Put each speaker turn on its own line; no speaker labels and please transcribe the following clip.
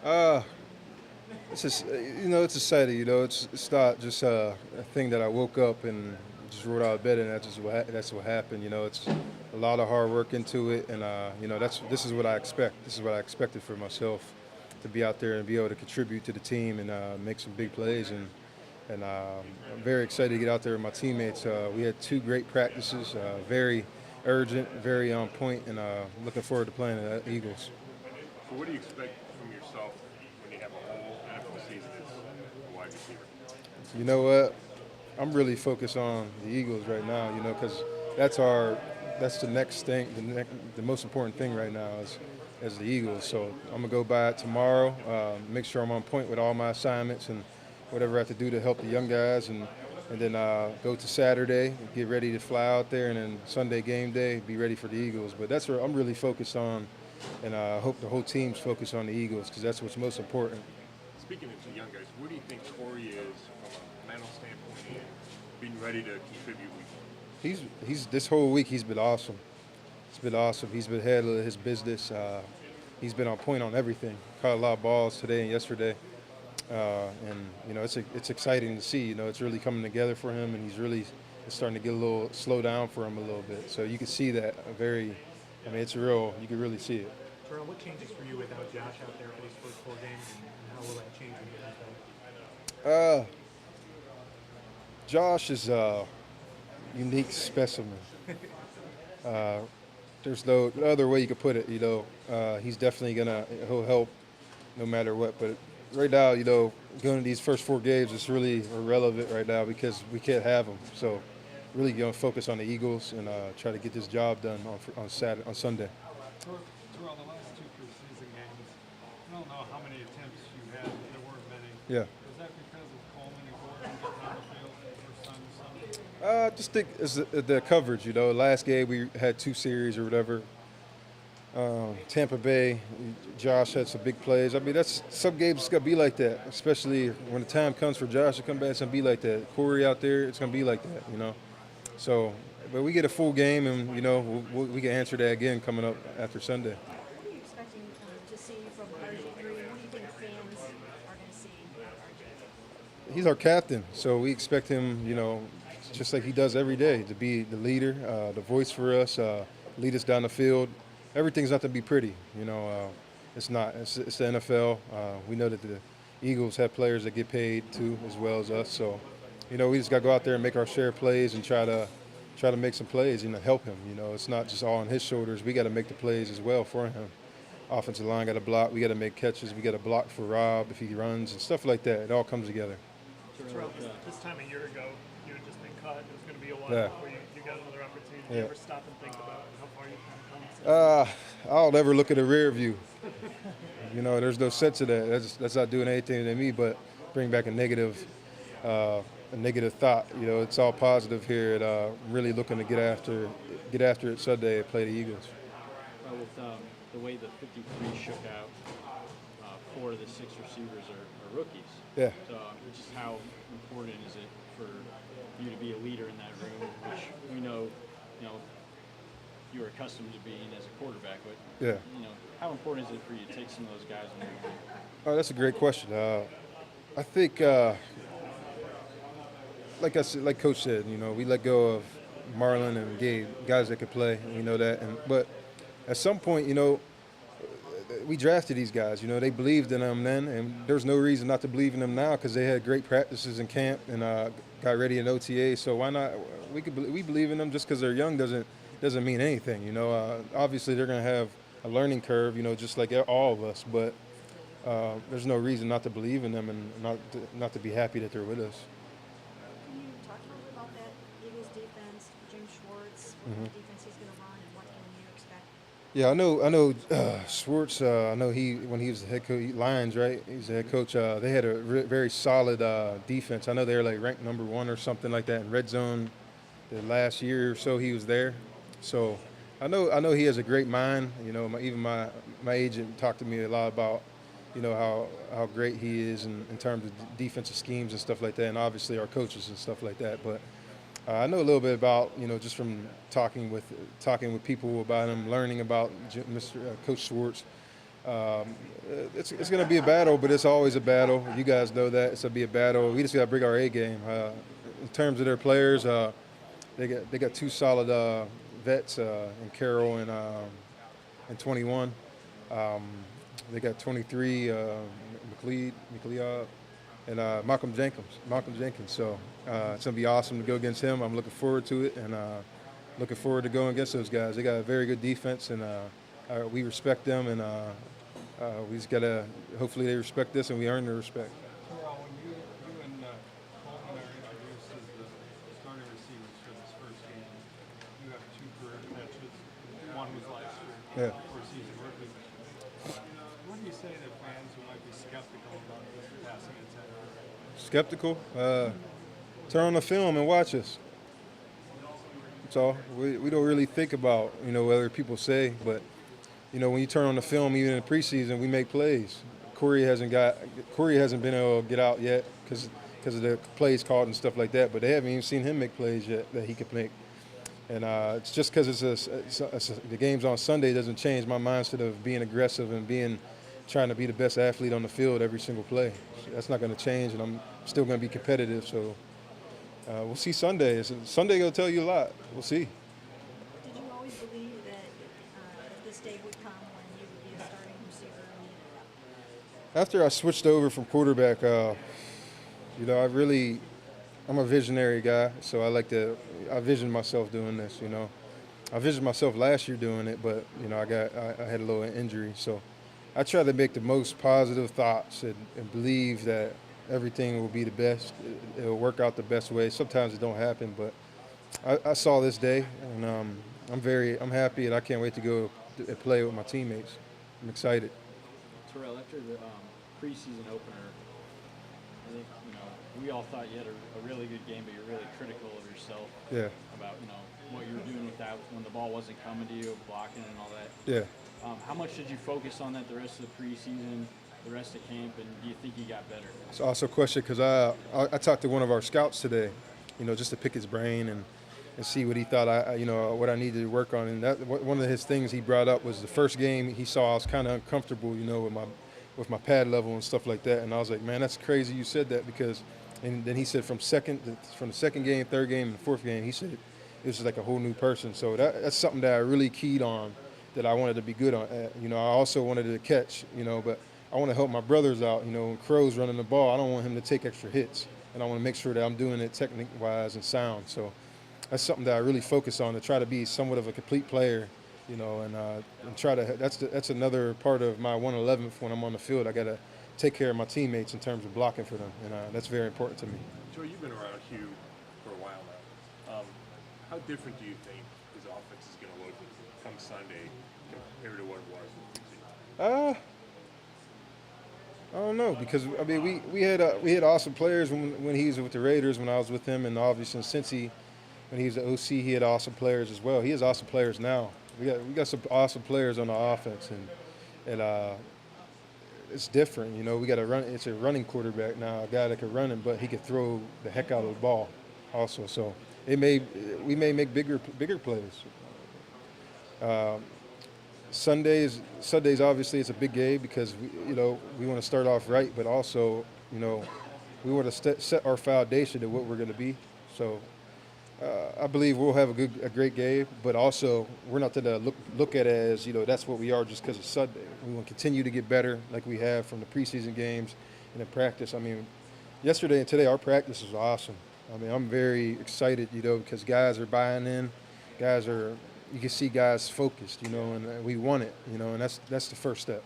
Uh, it's just, it's exciting. It's not just a thing that I woke up and just rolled out of bed and that's what happened. It's a lot of hard work into it, and this is what I expect. This is what I expected for myself, to be out there and be able to contribute to the team and make some big plays. And I'm very excited to get out there with my teammates. We had two great practices, very urgent, very on point, and looking forward to playing the Eagles.
So, what do you expect from yourself when you have a whole NFL season as a wide receiver?
You know what? I'm really focused on the Eagles right now. Because that's the next thing, the most important thing right now is as the Eagles. So I'm gonna go by it tomorrow. Make sure I'm on point with all my assignments and whatever I have to do to help the young guys, and then go to Saturday, get ready to fly out there, and then Sunday game day, be ready for the Eagles. But that's what I'm really focused on, and I hope the whole team's focused on the Eagles because that's what's most important.
Speaking of the young guys, where do you think Corey is from a mental standpoint and being ready to contribute week one?
He's this whole week he's been awesome. It's been awesome. He's been ahead of his business. He's been on point on everything. Caught a lot of balls today and yesterday, and it's exciting to see. It's really coming together for him, and it's starting to get a little slow down for him a little bit. So you can see that it's real. You can really see it.
Terrelle, what changes for you without Josh out there for these first four games, and how will that change when he comes back?
Uh, Josh is a unique specimen. Uh, there's no other way you could put it. He's definitely he'll help no matter what. But right now, going to these first four games is really irrelevant right now because we can't have him. So really going to focus on the Eagles and try to get this job done on Sunday.
Throughout the last two preseason games, I don't know how many attempts you had, but there weren't many.
Yeah.
Was that because of Coleman and Gordon getting on the field for some Sunday?
I just think it's the coverage. Last game we had two series or whatever. Tampa Bay, Josh had some big plays. That's some games it's gonna be like that, especially when the time comes for Josh to come back. It's gonna be like that. Corey out there, it's gonna be like that. So, but we get a full game, and we can answer that again coming up after Sunday.
What are you expecting to see from RG3, and what do you think fans are going to see out of RG?
He's our captain, so we expect him, just like he does every day, to be the leader, the voice for us, lead us down the field. Everything's not to be pretty, It's not. It's the NFL. We know that the Eagles have players that get paid too, as well as us. So, we just got to go out there and make our share plays and try to make some plays, help him. It's not just all on his shoulders. We got to make the plays as well for him. Offensive line got to block. We got to make catches. We got to block for Rob if he runs and stuff like that. It all comes together.
Terrelle, this time a year ago, you had just been cut. It was going to be a while
Yeah.
before you got another opportunity. Did
Yeah.
you ever stop and think about how far you've come since?
I'll never look at a rear view. There's no sense of that. That's not doing anything to me but bring back a negative thought. It's all positive here. And really looking to get after it Sunday and play the Eagles.
Well, with the way the 53 shook out, four of the six receivers are rookies.
Yeah.
So, just how important is it for you to be a leader in that room, which we know, you're accustomed to being as a quarterback, but
Yeah.
how important is it for you to take some of those guys in there?
Oh, that's a great question. I think, like Coach said, we let go of Marlon and Gabe, guys that could play. And we know that, but at some point, we drafted these guys. They believed in them then, and there's no reason not to believe in them now because they had great practices in camp and got ready in OTA. So why not? We believe in them just because they're young doesn't mean anything. Obviously they're going to have a learning curve. Just like all of us. But there's no reason not to believe in them and not to be happy that they're with us.
Can you talk a little bit about that Eagles defense, Jim Schwartz, what kind of defense he's going to run, and what can you expect?
Yeah, I know. Schwartz. I know when he was the head coach, Lions, right? He's the head coach. They had a very solid defense. I know they were like ranked number one or something like that in red zone. The last year or so he was there, so I know he has a great mind. Even my agent talked to me a lot about how great he is in terms of defensive schemes and stuff like that, and obviously our coaches and stuff like that. But I know a little bit about just from talking with people about him, learning about Mr. Coach Schwartz. It's going to be a battle, but it's always a battle. You guys know that it's going to be a battle. We just got to bring our A game. In terms of their players, they got two solid vets in Carroll and 21. They got 23 McLeod and Malcolm Jenkins. So it's gonna be awesome to go against him. I'm looking forward to it, and looking forward to going against those guys. They got a very good defense, and we respect them, and we just gotta hopefully they respect us, and we earn their respect.
Terrelle, when you and Coleman are introduced as the starting receivers for this first game, you have two career catches. One was last year,
Yeah.
for season rookie. What do you say to fans who might be skeptical about this passing attack?
Skeptical? Turn on the film and watch us. That's all. We don't really think about whether people say, but when you turn on the film, even in the preseason, we make plays. Corey hasn't been able to get out yet because of the plays called and stuff like that. But they haven't even seen him make plays yet that he could make. And it's just because the game's on Sunday doesn't change my mindset of being aggressive and trying to be the best athlete on the field every single play. That's not going to change, and I'm still going to be competitive. So we'll see Sunday. Sunday will tell you a lot. We'll see.
Did you always believe that this day would come when you would be a starting receiver?
After I switched over from quarterback, I'm a visionary guy, so I vision myself doing this, I visioned myself last year doing it, but, I had a little injury. So I try to make the most positive thoughts and believe that everything will be the best. It'll work out the best way. Sometimes it don't happen, but I saw this day, and I'm happy, and I can't wait to go and play with my teammates. I'm excited.
Terrelle, after the preseason opener, I think we all thought you had a really good game, but you're really critical of yourself.
Yeah.
About what you were doing with that when the ball wasn't coming to you, blocking and all that.
Yeah.
How much did you focus on that the rest of the preseason, the rest of camp, and do you think you got better?
It's also a question because I talked to one of our scouts today, just to pick his brain and see what he thought what I needed to work on. And that one of his things he brought up was the first game he saw I was kind of uncomfortable, with my pad level and stuff like that. And I was like, man, that's crazy you said that because. And then he said from the second game, third game, and the fourth game, he said it was like a whole new person. So that's something that I really keyed on, that I wanted to be good on. I also wanted to catch, but I want to help my brothers out. When Crow's running the ball, I don't want him to take extra hits, and I want to make sure that I'm doing it technique-wise and sound. So that's something that I really focus on to try to be somewhat of a complete player, and try to. That's another part of my 111th when I'm on the field. I gotta take care of my teammates in terms of blocking for them, and that's very important to me.
Joe, you've been around Hugh for a while now. How different do you think his offense is going to look come Sunday compared to what it was?
I don't know, because we had awesome players when he was with the Raiders, when I was with him, and obviously since when he was the OC, he had awesome players as well. He has awesome players now. We got some awesome players on the offense, and it's different, we got it's a running quarterback now, a guy that can run it, but he could throw the heck out of the ball also. So we may make bigger plays. Sundays obviously it's a big game because we want to start off right, but also we want to set our foundation to what we're going to be. So I believe we'll have a great game, but also we're not going to look at it as that's what we are just because it's Sunday. We want to continue to get better like we have from the preseason games and in practice. Yesterday and today our practice was awesome. I'm very excited, because guys are buying in, you can see guys focused, and we want it, and that's the first step.